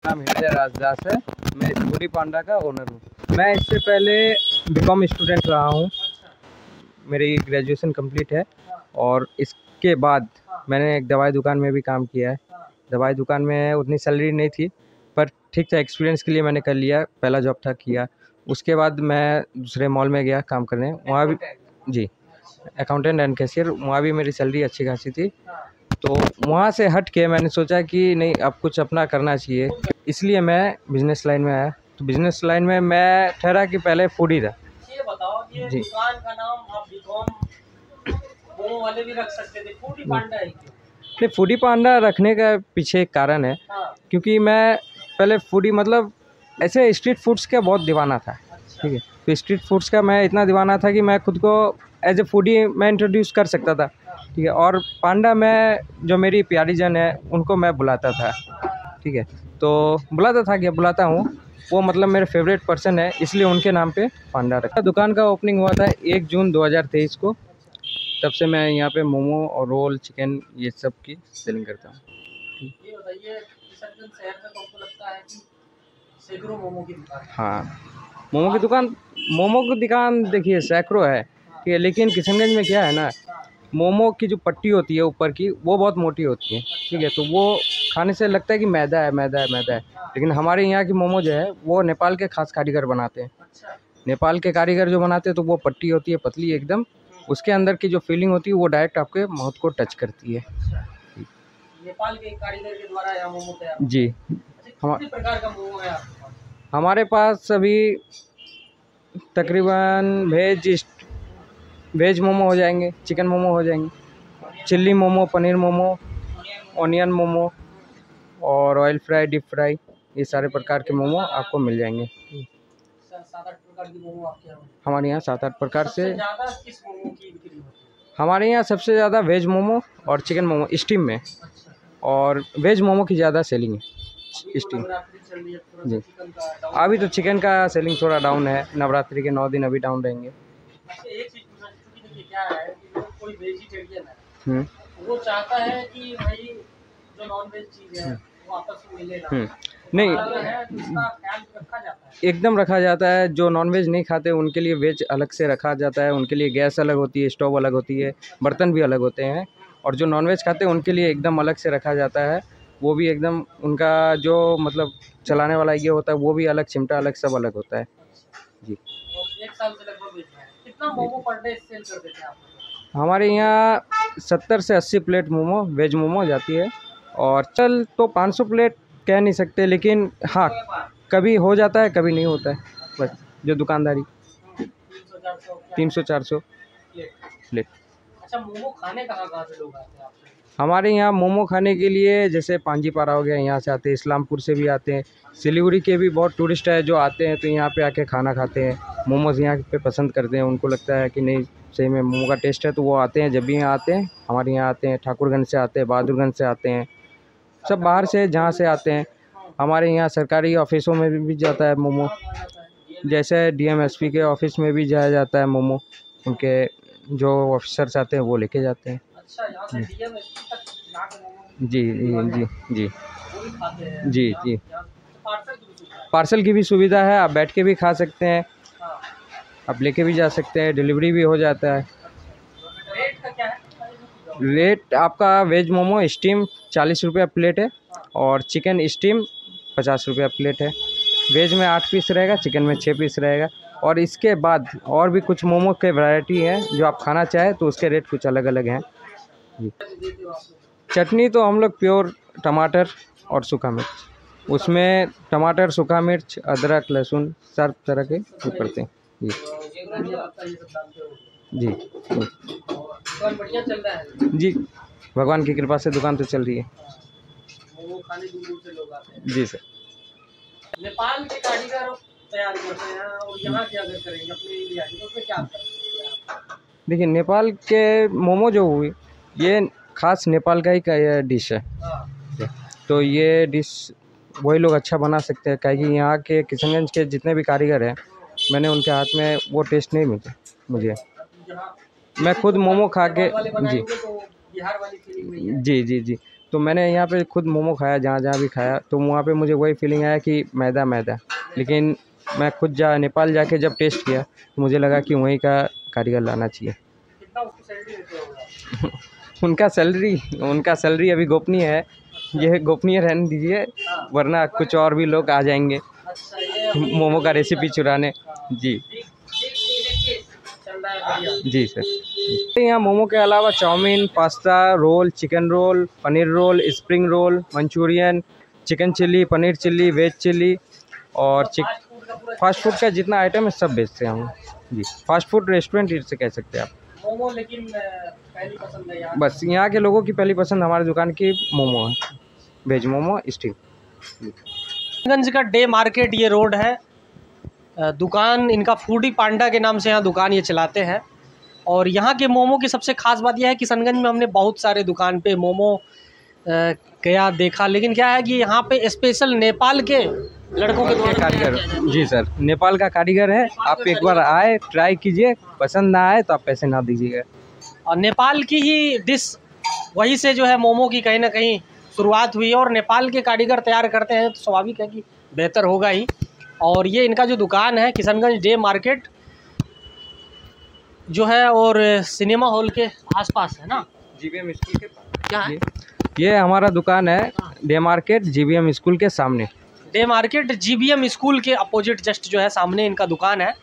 नाम हृदय राजदास है। मैं इस फूडी पांडा का ओनर हूँ। मैं इससे पहले बीकॉम स्टूडेंट रहा हूँ। मेरी ग्रेजुएशन कंप्लीट है और इसके बाद मैंने एक दवाई दुकान में भी काम किया है। दवाई दुकान में उतनी सैलरी नहीं थी, पर ठीक था, एक्सपीरियंस के लिए मैंने कर लिया। पहला जॉब था, किया। उसके बाद मैं दूसरे मॉल में गया काम करने। वहाँ भी जी अकाउंटेंट एंड कैशियर, वहाँ भी मेरी सैलरी अच्छी खासी थी। तो वहाँ से हट के मैंने सोचा कि नहीं, अब कुछ अपना करना चाहिए, इसलिए मैं बिज़नेस लाइन में आया। तो बिज़नेस लाइन में मैं ठहरा कि पहले फूडी था। ये बताओ कि जी, दुकान का नाम आप बीकॉम वो वाले भी रख सकते थे, फूडी पांडा है क्यों? नहीं, फूडी पांडा रखने का पीछे एक कारण है, हाँ, क्योंकि मैं पहले फूडी मतलब ऐसे स्ट्रीट फूड्स का बहुत दीवाना था। ठीक है, तो स्ट्रीट फूड्स का मैं इतना दीवाना था कि मैं खुद को एज ए फूडी मैं इंट्रोड्यूस कर सकता था। ठीक है, और पांडा में जो मेरी प्यारी जन है उनको मैं बुलाता था। ठीक है, तो बुलाता था, क्या बुलाता हूँ, वो मतलब मेरे फेवरेट पर्सन है, इसलिए उनके नाम पे पांडा रखा। दुकान का ओपनिंग हुआ था 1 जून 2023 को। तब से मैं यहाँ पे मोमो और रोल, चिकन, ये सब की सेलिंग करता हूँ। ये बताइए किशनगंज शहर में तो हमको लगता है कि सैकड़ों मोमो की दुकान है। हाँ, मोमो की दुकान देखिए सैकड़ों है। ठीक है, लेकिन किशनगंज में क्या है ना, मोमो की जो पट्टी होती है ऊपर की, वो बहुत मोटी होती है। ठीक है, तो वो खाने से लगता है कि मैदा है, मैदा है, मैदा है। लेकिन हमारे यहाँ की मोमो जो है वो नेपाल के खास कारीगर बनाते हैं। अच्छा, नेपाल के कारीगर जो बनाते हैं, तो वो पट्टी होती है पतली एकदम, उसके अंदर की जो फीलिंग होती है वो डायरेक्ट आपके माउथ को टच करती है। नेपाल के कारीगर के द्वारा यहाँ मोमो तैयार जी, अच्छा, हम कितने प्रकार का मोमो है आपके पास? हमारे पास अभी तकरीबन वेज मोमो हो जाएंगे, चिकन मोमो हो जाएंगे, चिल्ली मोमो, पनीर मोमो, ऑनियन मोमो और ऑयल फ्राई, डीप फ्राई, ये सारे प्रकार के मोमो आपको मिल जाएंगे। 7-8 प्रकार की मोमो आपके यहाँ होती हमारे यहाँ 7-8 है। प्रकार से। सबसे ज़्यादा किस मोमो की बिक्री होती है? हमारे यहाँ सबसे ज़्यादा वेज मोमो और चिकन मोमो स्टीम में, अच्छा, और वेज मोमो की ज़्यादा सेलिंग है अभी तो स्टीम। नवरात्रि चल रही है, थोड़ा सा जी, चिकन का डाउन अभी तो है। चिकन का सेलिंग थोड़ा डाउन है। नवरात्रि के 9 दिन अभी डाउन रहेंगे। अच्छा, एक चीज़ पूछना क्योंकि देखिए क्या है कि जो कोई वेजिटेरियन है हम्म वो चाहता है कि भाई जो नॉन वेज चीज़ है वो आपस में मिले ना। नहीं, अगर है तो इसका ख्याल रखा जाता है। एकदम रखा जाता है। जो नॉनवेज नहीं खाते उनके लिए वेज अलग से रखा जाता है, उनके लिए गैस अलग होती है, स्टोव अलग होती है, बर्तन भी अलग होते हैं। और जो नॉनवेज खाते हैं उनके लिए एकदम अलग से रखा जाता है। वो भी एकदम उनका जो मतलब चलाने वाला ये होता है, वो भी अलग, चिमटा अलग, सब अलग होता है। जी, और एक साल से लगभग बेच रहे हैं, कितना मोमो पर डे सेल कर देते हैं आप? हमारे यहाँ 70 से 80 प्लेट मोमो, वेज मोमो जाती है। और चल तो 500 प्लेट कह नहीं सकते, लेकिन हाँ, कभी हो जाता है, कभी नहीं होता है। बस जो दुकानदारी 300-400 300-400 प्लेट। प्लेट। अच्छा, मोमो खाने कहाँ से लोग आते हैं आपसे? हमारे यहाँ मोमो खाने के लिए जैसे पांजीपारा हो गया, यहाँ से आते हैं, इस्लामपुर से भी आते हैं, सिलीगुड़ी के भी बहुत टूरिस्ट है जो आते हैं, तो यहाँ पे आके खाना खाते हैं, मोमोज़ यहाँ पे पसंद करते हैं। उनको लगता है कि नहीं, सही में मोमो का टेस्ट है, तो वो आते हैं। जब भी यहाँ आते हैं, हमारे यहाँ आते हैं, ठाकुरगंज से आते हैं, बहादुरगंज से आते हैं, सब बाहर से जहाँ से आते हैं। हमारे यहाँ सरकारी ऑफिसों में भी जाता है मोमो, जैसे डीएमएसपी के ऑफिस में भी जाया जाता है मोमो। उनके जो ऑफिसर्स आते हैं वो लेके जाते हैं। अच्छा, यहाँ से डीएमएसपी तक जाके मोमो जी जी जी जी वो भी खाते हैं जी यहाँ जी, यहाँ पार्सल की भी सुविधा है। पार्सल की भी सुविधा है, आप बैठ के भी खा सकते हैं, हाँ, आप लेके भी जा सकते हैं, डिलीवरी भी हो जाता है। रेट का क्या है? रेट आपका वेज मोमो स्टीम 40 रुपया प्लेट है, और चिकन स्टीम 50 रुपया प्लेट है। वेज में 8 पीस रहेगा, चिकन में 6 पीस रहेगा। और इसके बाद और भी कुछ मोमो के वैरायटी हैं, जो आप खाना चाहें तो उसके रेट कुछ अलग अलग हैं। जी, देते हो आप लोग? चटनी तो हम लोग प्योर टमाटर और सूखा मिर्च, उसमें टमाटर, सूखा मिर्च, अदरक, लहसुन, सब तरह के वो करते हैं। जी धनिया पत्ता ये सब डालते हो? जी जी और दुकान बढ़िया चल रहा है? जी, भगवान की कृपा से दुकान तो चल रही है। मोमो खाने दूर दूर से लोग आते हैं। जी सर। नेपाल के कारीगर तैयार करते हैं और यहाँ क्या अगर करेंगे अपने इंडिया की तो उसमें क्या करेंगे आप? देखिए, नेपाल के मोमो जो हुई, ये खास नेपाल का ही डिश है। हाँ, तो ये डिश वही लोग अच्छा बना सकते हैं, काहे कि यहाँ के किशनगंज के जितने भी कारीगर हैं, मैंने उनके हाथ में वो टेस्ट नहीं मिला मुझे। यहाँ मैं खुद मोमो खा के नेपाल वाले जी बनाएंगे तो बिहार वाली फीलिंग नहीं है। जी जी जी, तो मैंने यहाँ पे खुद मोमो खाया, जहाँ जहाँ भी खाया, तो वहाँ पे मुझे वही फीलिंग आया कि मैदा मैदा। लेकिन मैं खुद नेपाल जाके जब टेस्ट किया तो मुझे लगा कि वहीं का कारीगर लाना चाहिए। कितना उसको सैलरी देते होगा? उनका सैलरी अभी गोपनीय है, ये गोपनीय रहने दीजिए, वरना कुछ और भी लोग आ जाएंगे अच्छा, ये मोमो का रेसिपी चुराने। जी चल रहा है बढ़िया। जी सर। यहाँ मोमो के अलावा chow mein, pasta, roll, chicken roll, paneer roll, spring roll, Manchurian, chicken chilli, paneer chilli, veg chilli और फास्ट फूड का पूरा फास्ट फूड का जितना आइटम है सब बेचते हैं हम। जी, फास्ट फूड रेस्टोरेंट इसे कह सकते हैं आप। मोमो, लेकिन पहली पसंद है यहाँ। बस यहाँ के लोगों की पहली पसंद हमारी दुकान की मोमो है, वेज मोमो स्टीम। गंज का डे मार्केट ये रोड है। दुकान इनका फूडी पांडा के नाम से यहाँ दुकान ये चलाते हैं। और यहाँ के मोमो की सबसे ख़ास बात यह है, किशनगंज में हमने बहुत सारे दुकान पे मोमो गया देखा, लेकिन क्या है कि यहाँ पे स्पेशल नेपाल के लड़कों के द्वारा कारीगर। जी सर, नेपाल का कारीगर है। आप एक बार आए, ट्राई कीजिए, पसंद ना आए तो आप पैसे ना दीजिएगा। और नेपाल की ही डिश वहीं से जो है मोमो की कहीं ना कहीं शुरुआत हुई है, और नेपाल के कारीगर तैयार करते हैं तो स्वाभाविक है कि बेहतर होगा ही। और ये इनका जो दुकान है किशनगंज डे मार्केट जो है, और सिनेमा हॉल के आसपास है ना, जीबीएम स्कूल के पास क्या है? ये हमारा दुकान है, डे मार्केट जीबीएम स्कूल के सामने। डे मार्केट जीबीएम स्कूल के अपोजिट जस्ट जो है सामने इनका दुकान है।